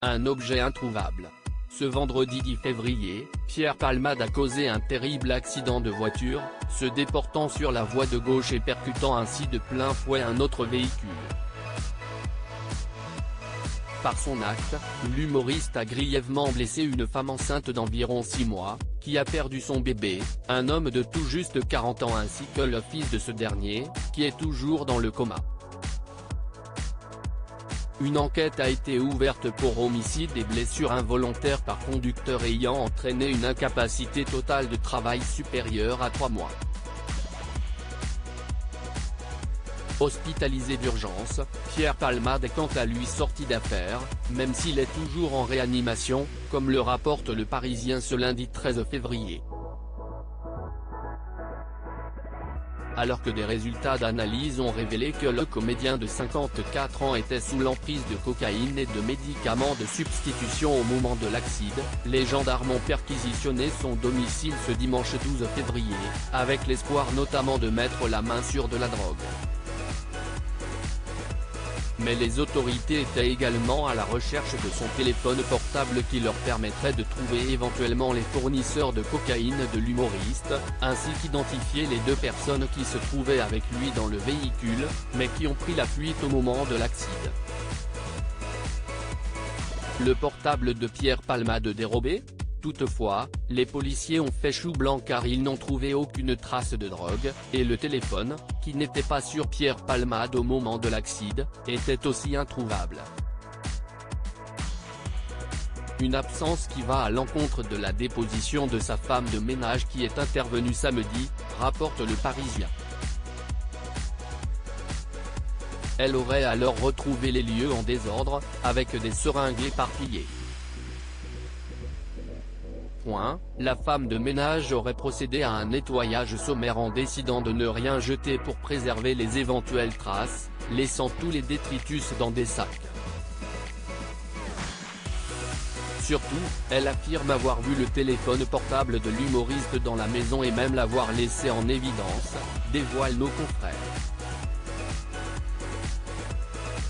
un objet introuvable. Ce vendredi 10 février, Pierre Palmade a causé un terrible accident de voiture, se déportant sur la voie de gauche et percutant ainsi de plein fouet un autre véhicule. Par son acte, l'humoriste a grièvement blessé une femme enceinte d'environ 6 mois, qui a perdu son bébé, un homme de tout juste 40 ans ainsi que le fils de ce dernier, qui est toujours dans le coma. Une enquête a été ouverte pour homicide et blessure involontaire par conducteur ayant entraîné une incapacité totale de travail supérieure à 3 mois. Hospitalisé d'urgence, Pierre Palmade est quant à lui sorti d'affaire, même s'il est toujours en réanimation, comme le rapporte Le Parisien ce lundi 13 février. Alors que des résultats d'analyse ont révélé que le comédien de 54 ans était sous l'emprise de cocaïne et de médicaments de substitution au moment de l'accident, les gendarmes ont perquisitionné son domicile ce dimanche 12 février, avec l'espoir notamment de mettre la main sur de la drogue. Mais les autorités étaient également à la recherche de son téléphone portable qui leur permettrait de trouver éventuellement les fournisseurs de cocaïne de l'humoriste, ainsi qu'identifier les 2 personnes qui se trouvaient avec lui dans le véhicule, mais qui ont pris la fuite au moment de l'accident. Le portable de Pierre Palmade dérobé ? Toutefois, les policiers ont fait chou blanc car ils n'ont trouvé aucune trace de drogue, et le téléphone, qui n'était pas sur Pierre Palmade au moment de l'accident, était aussi introuvable. Une absence qui va à l'encontre de la déposition de sa femme de ménage qui est intervenue samedi, rapporte Le Parisien. Elle aurait alors retrouvé les lieux en désordre, avec des seringues éparpillées. La femme de ménage aurait procédé à un nettoyage sommaire en décidant de ne rien jeter pour préserver les éventuelles traces, laissant tous les détritus dans des sacs. Surtout, elle affirme avoir vu le téléphone portable de l'humoriste dans la maison et même l'avoir laissé en évidence, dévoilent nos confrères.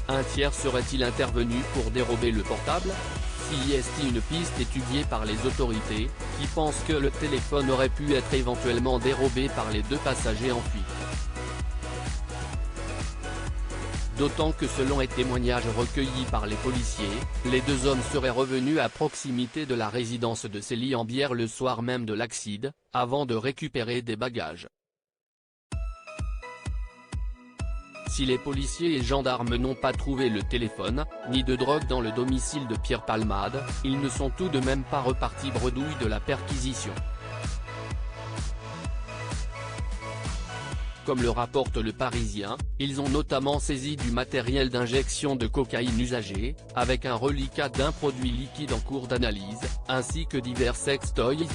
Un tiers serait-il intervenu pour dérober le portable ? Y est-il une piste étudiée par les autorités, qui pensent que le téléphone aurait pu être éventuellement dérobé par les 2 passagers en fuite. D'autant que selon les témoignages recueillis par les policiers, les 2 hommes seraient revenus à proximité de la résidence de Célie-en-Bière le soir même de l'accident, avant de récupérer des bagages. Si les policiers et gendarmes n'ont pas trouvé le téléphone, ni de drogue dans le domicile de Pierre Palmade, ils ne sont tout de même pas repartis bredouilles de la perquisition. Comme le rapporte Le Parisien, ils ont notamment saisi du matériel d'injection de cocaïne usagé, avec un reliquat d'un produit liquide en cours d'analyse, ainsi que divers sextoys,